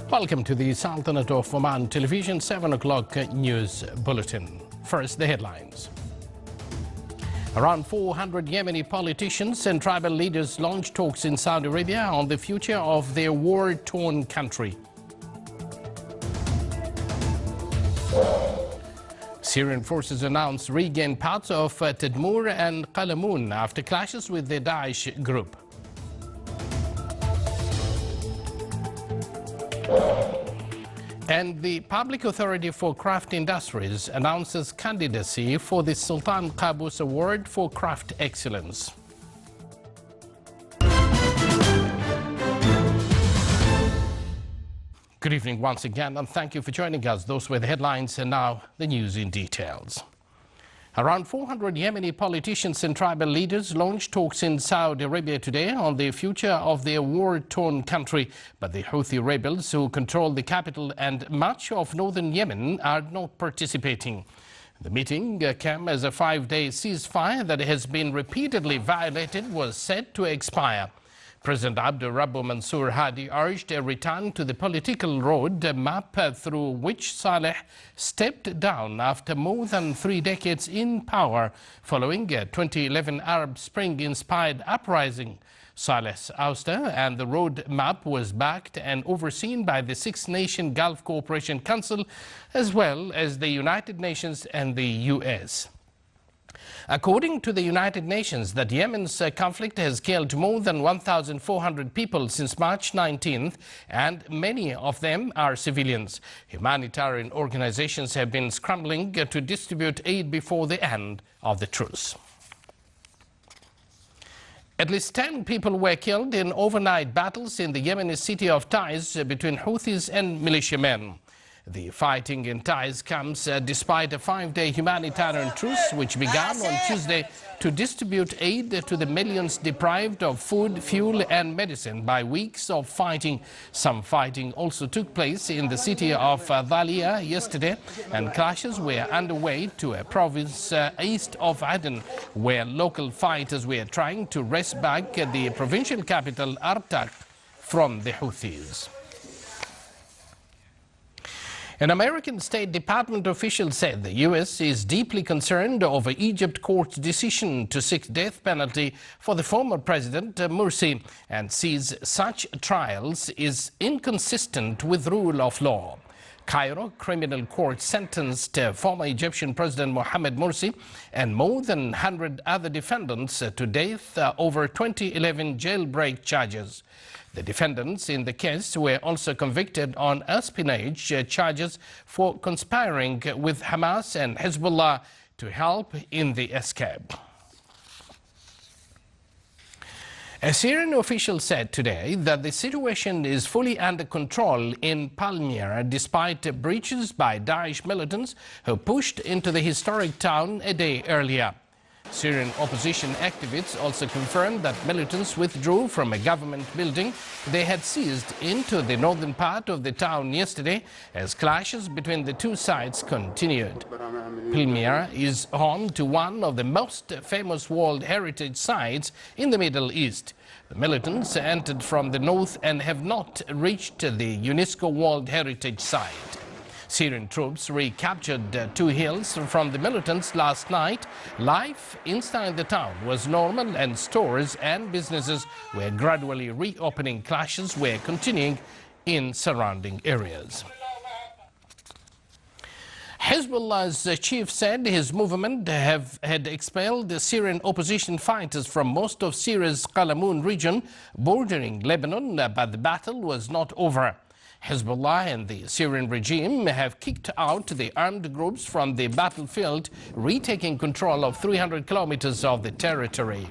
Welcome to the Sultanate of Oman Television 7 o'clock news bulletin. First, the headlines. Around 400 Yemeni politicians and tribal leaders launched talks in Saudi Arabia on the future of their war-torn country. Syrian forces announced regained parts of Tadmur and Qalamun after clashes with the Daesh group. And the Public Authority for Craft Industries announces candidacy for the Sultan Qaboos Award for Craft Excellence. Good evening once again, and thank you for joining us. Those were the headlines, and now the news in details. Around 400 Yemeni politicians and tribal leaders launched talks in Saudi Arabia today on the future of their war-torn country. But the Houthi rebels who control the capital and much of northern Yemen are not participating. The meeting came as a 5-day ceasefire that has been repeatedly violated was set to expire. President Abdul Rabbu Mansour Hadi urged a return to the political road map through which Saleh stepped down after more than 3 decades in power following a 2011 Arab Spring-inspired uprising. Saleh's ouster and the road map was backed and overseen by the Six-Nation Gulf Cooperation Council as well as the United Nations and the U.S. According to the United Nations, that Yemen's conflict has killed more than 1,400 people since March 19th, and many of them are civilians. Humanitarian organizations have been scrambling to distribute aid before the end of the truce. At least 10 people were killed in overnight battles in the Yemeni city of Taiz between Houthis and militiamen. The fighting in Taiz comes despite a 5-day humanitarian truce which began on Tuesday to distribute aid to the millions deprived of food, fuel and medicine by weeks of fighting. Some fighting also took place in the city of Dhalia yesterday, and clashes were underway to a province east of Aden, where local fighters were trying to wrest back the provincial capital Artak from the Houthis. An American State Department official said the U.S. is deeply concerned over Egypt court's decision to seek death penalty for the former President Morsi and sees such trials is inconsistent with rule of law. Cairo Criminal Court sentenced former Egyptian President Mohamed Morsi and more than 100 other defendants to death over 2011 jailbreak charges. The defendants in the case were also convicted on espionage charges for conspiring with Hamas and Hezbollah to help in the escape. A Syrian official said today that the situation is fully under control in Palmyra despite breaches by Daesh militants who pushed into the historic town a day earlier. Syrian opposition activists also confirmed that militants withdrew from a government building they had seized into the northern part of the town yesterday as clashes between the two sides continued. Palmyra is home to one of the most famous World Heritage sites in the Middle East. The militants entered from the north and have not reached the UNESCO World Heritage Site. Syrian troops recaptured 2 hills from the militants last night. Life inside the town was normal and stores and businesses were gradually reopening. Clashes were continuing in surrounding areas. Hezbollah's chief said his movement had expelled the Syrian opposition fighters from most of Syria's Qalamun region bordering Lebanon, but the battle was not over. Hezbollah and the Syrian regime have kicked out the armed groups from the battlefield, retaking control of 300 kilometers of the territory.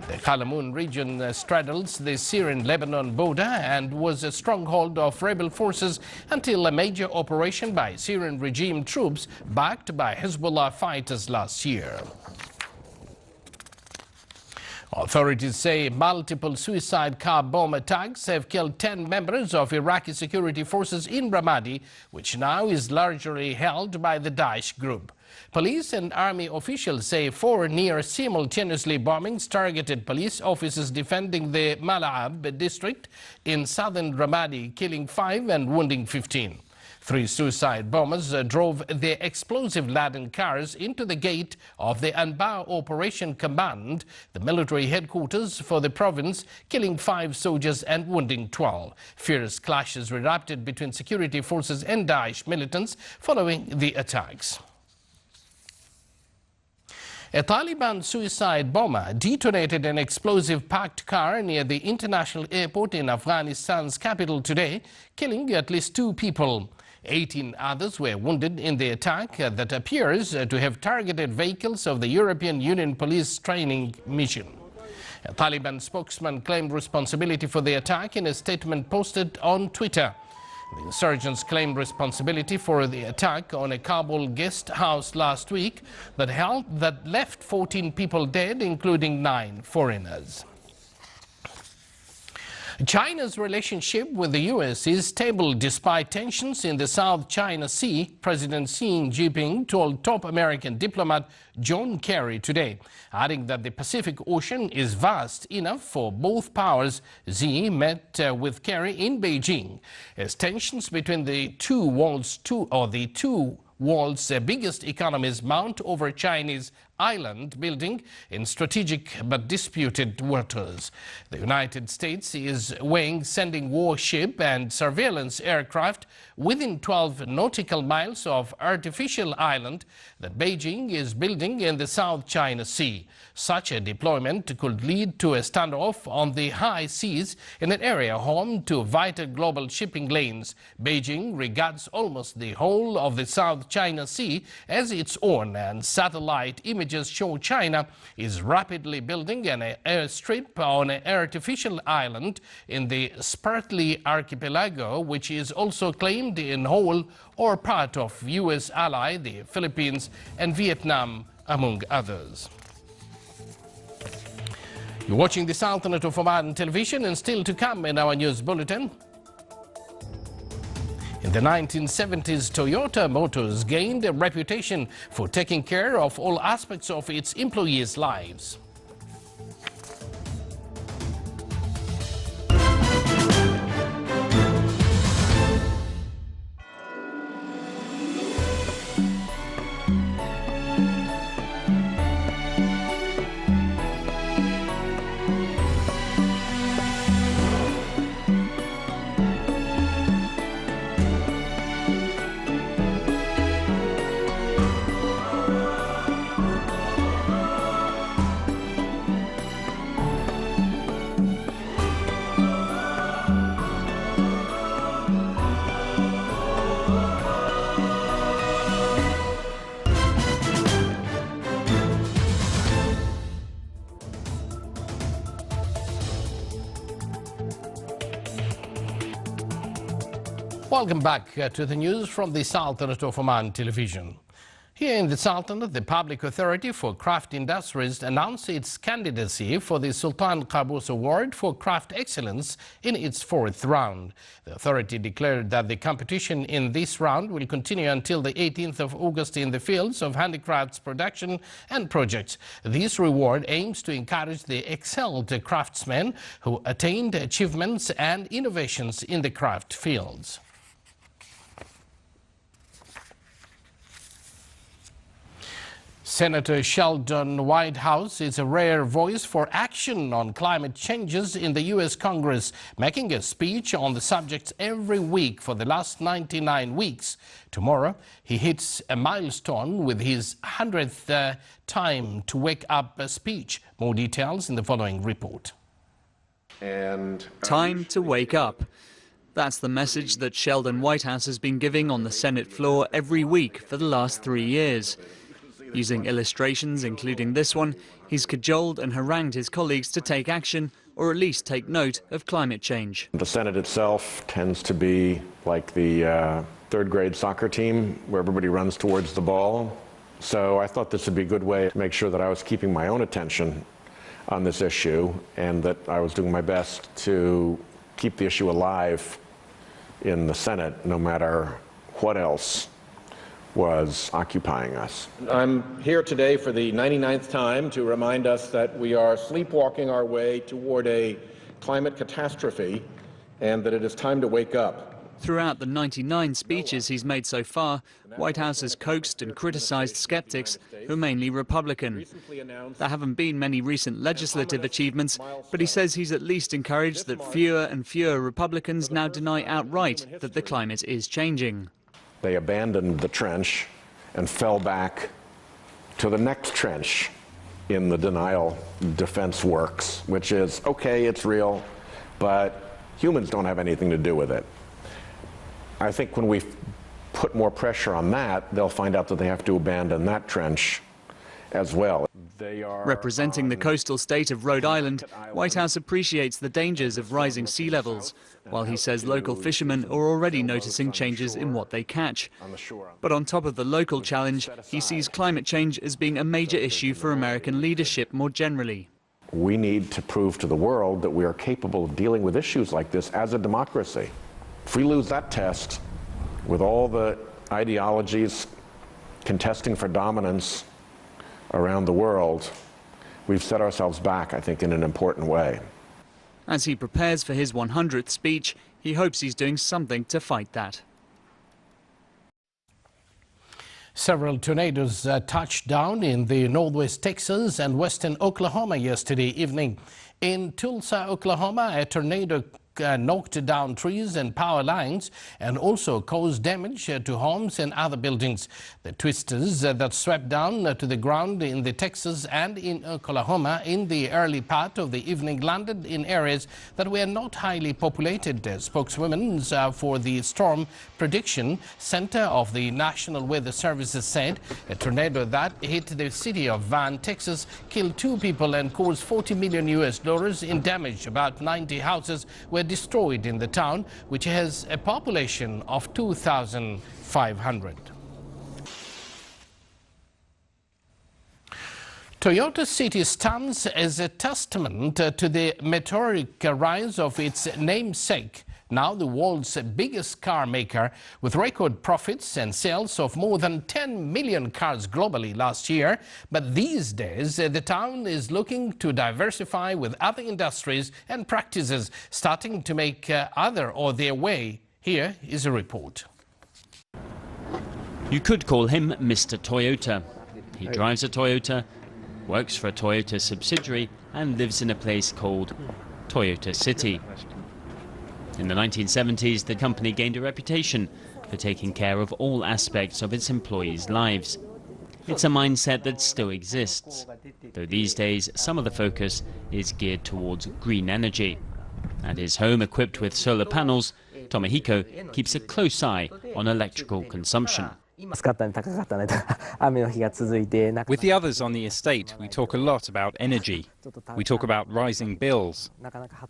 The Qalamun region straddles the Syrian-Lebanon border and was a stronghold of rebel forces until a major operation by Syrian regime troops backed by Hezbollah fighters last year. Authorities say multiple suicide car bomb attacks have killed 10 members of Iraqi security forces in Ramadi, which now is largely held by the Daesh group. Police and army officials say 4 near-simultaneously bombings targeted police offices defending the Mala'ab district in southern Ramadi, killing 5 and wounding 15. 3 suicide bombers drove the explosive-laden cars into the gate of the Anbar Operation Command, the military headquarters for the province, killing 5 soldiers and wounding 12. Fierce clashes erupted between security forces and Daesh militants following the attacks. A Taliban suicide bomber detonated an explosive packed car near the international airport in Afghanistan's capital today, killing at least 2 people. 18 others were wounded in the attack that appears to have targeted vehicles of the European Union police training mission. A Taliban spokesman claimed responsibility for the attack in a statement posted on Twitter. The insurgents claimed responsibility for the attack on a Kabul guest house last week that left 14 people dead, including 9 foreigners. China's relationship with the U.S. is stable despite tensions in the South China Sea, President Xi Jinping told top American diplomat John Kerry today, adding that the Pacific Ocean is vast enough for both powers. Xi met with Kerry in Beijing as tensions between the two world's biggest economies mount over Chinese island building in strategic but disputed waters. The United States is weighing sending warship and surveillance aircraft within 12 nautical miles of artificial island that Beijing is building in the South China Sea. Such a deployment could lead to a standoff on the high seas in an area home to vital global shipping lanes. Beijing regards almost the whole of the South China Sea as its own, and satellite images show China is rapidly building an airstrip on an artificial island in the Spratly archipelago, which is also claimed in whole or part of U.S. ally the Philippines and Vietnam, among others. You're watching the Sultanate of Oman television, and still to come in our news bulletin. In the 1970s, Toyota Motors gained a reputation for taking care of all aspects of its employees' lives. Welcome back to the news from the Sultanate of Oman television. Here in the Sultanate, the Public Authority for Craft Industries announced its candidacy for the Sultan Qaboos Award for Craft Excellence in its 4th round. The authority declared that the competition in this round will continue until the 18th of August in the fields of handicrafts production and projects. This reward aims to encourage the excelled craftsmen who attained achievements and innovations in the craft fields. Senator Sheldon Whitehouse is a rare voice for action on climate changes in the U.S. Congress, making a speech on the subject every week for the last 99 weeks. Tomorrow, he hits a milestone with his 100th time to wake up speech. More details in the following report. Time to wake up. That's the message that Sheldon Whitehouse has been giving on the Senate floor every week for the last 3 years. Using illustrations, including this one, he's cajoled and harangued his colleagues to take action, or at least take note of climate change. The Senate itself tends to be like the third-grade soccer team, where everybody runs towards the ball. So I thought this would be a good way to make sure that I was keeping my own attention on this issue, and that I was doing my best to keep the issue alive in the Senate, no matter what else was occupying us. I'm here today for the 99th time to remind us that we are sleepwalking our way toward a climate catastrophe and that it is time to wake up. Throughout the 99 speeches he's made so far, White House has coaxed and criticized skeptics who are mainly Republican. There haven't been many recent legislative achievements, but he says he's at least encouraged that fewer and fewer Republicans now deny outright that the climate is changing. They abandoned the trench and fell back to the next trench in the denial defense works, which is, okay, it's real, but humans don't have anything to do with it. I think when we put more pressure on that, they'll find out that they have to abandon that trench as well. Representing the coastal state of Rhode Island, White House appreciates the dangers of rising sea levels, while he says local fishermen are already noticing changes in what they catch. But on top of the local challenge, he sees climate change as being a major issue for American leadership more generally. We need to prove to the world that we are capable of dealing with issues like this as a democracy. If we lose that test, with all the ideologies contesting for dominance around the world, we've set ourselves back, I think, in an important way. As he prepares for his 100th speech, he hopes he's doing something to fight that. Several tornadoes touched down in the northwest Texas and western Oklahoma yesterday evening. In Tulsa, Oklahoma, a tornado knocked down trees and power lines and also caused damage to homes and other buildings. The twisters that swept down to the ground in the Texas and in Oklahoma in the early part of the evening landed in areas that were not highly populated. Spokeswomen for the Storm Prediction Center of the National Weather Services said a tornado that hit the city of Van, Texas, killed 2 people and caused $40 million in damage. About 90 houses were destroyed in the town, which has a population of 2,500. Toyota City stands as a testament to the meteoric rise of its namesake, now the world's biggest car maker, with record profits and sales of more than 10 million cars globally last year. But these days, the town is looking to diversify with other industries and practices, starting to make their way. Here is a report. You could call him Mr. Toyota. He drives a Toyota, works for a Toyota subsidiary, and lives in a place called Toyota City. In the 1970s, the company gained a reputation for taking care of all aspects of its employees' lives. It's a mindset that still exists, though these days some of the focus is geared towards green energy. At his home equipped with solar panels, Tomohiko keeps a close eye on electrical consumption. With the others on the estate, we talk a lot about energy. We talk about rising bills.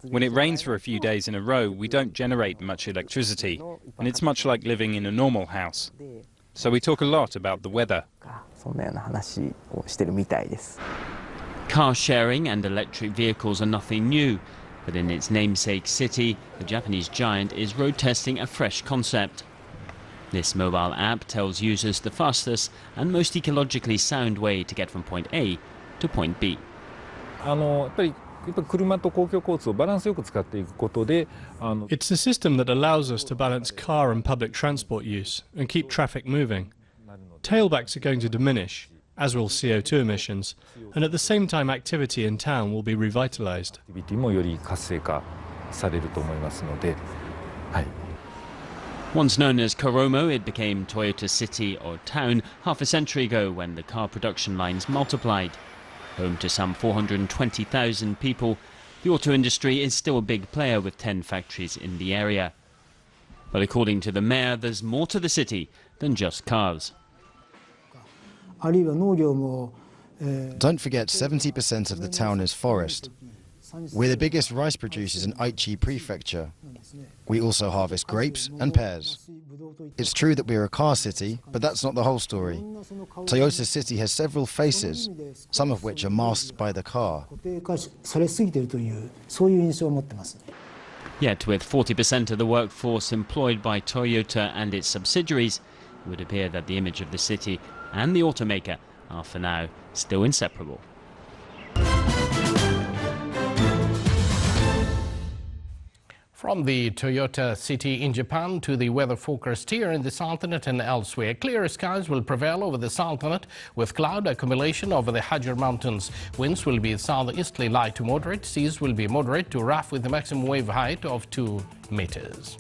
When it rains for a few days in a row, we don't generate much electricity, and it's much like living in a normal house. So we talk a lot about the weather. Car sharing and electric vehicles are nothing new, but in its namesake city, the Japanese giant is road testing a fresh concept. This mobile app tells users the fastest and most ecologically sound way to get from point A to point B. It's a system that allows us to balance car and public transport use and keep traffic moving. Tailbacks are going to diminish, as will CO2 emissions, and at the same time activity in town will be revitalized. Once known as Koromo, it became Toyota City or Town half a century ago when the car production lines multiplied. Home to some 420,000 people, the auto industry is still a big player with 10 factories in the area. But according to the mayor, there's more to the city than just cars. Don't forget 70% of the town is forest. We're the biggest rice producers in Aichi Prefecture. We also harvest grapes and pears. It's true that we're a car city, but that's not the whole story. Toyota City has several faces, some of which are masked by the car. Yet, with 40% of the workforce employed by Toyota and its subsidiaries, it would appear that the image of the city and the automaker are for now still inseparable. From the Toyota City in Japan to the weather forecast here in the Sultanate and elsewhere. Clear skies will prevail over the Sultanate with cloud accumulation over the Hajar Mountains. Winds will be southeasterly light to moderate. Seas will be moderate to rough with a maximum wave height of 2 meters.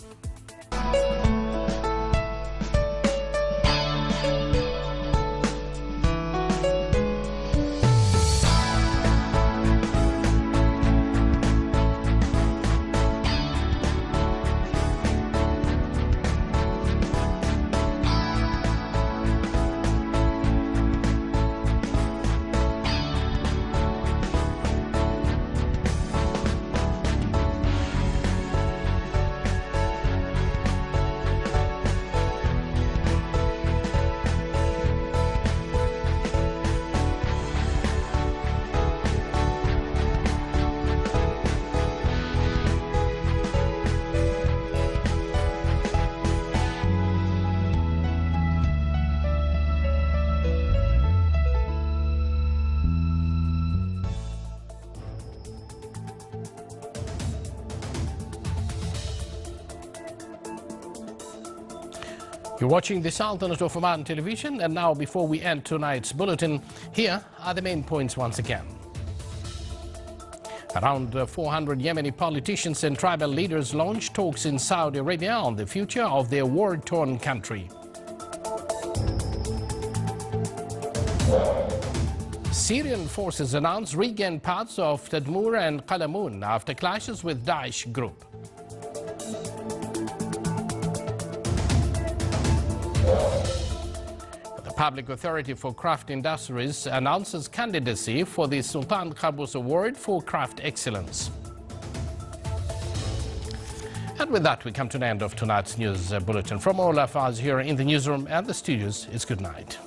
You're watching the Sultanate of Oman television, and now before we end tonight's bulletin, here are the main points once again. Around 400 Yemeni politicians and tribal leaders launched talks in Saudi Arabia on the future of their war-torn country. Syrian forces announced regained parts of Tadmur and Qalamun after clashes with Daesh group. The Public Authority for Craft Industries announces candidacy for the Sultan Qaboos Award for Craft Excellence. And with that, we come to the end of tonight's news bulletin. From all of us here in the newsroom and the studios, it's good night.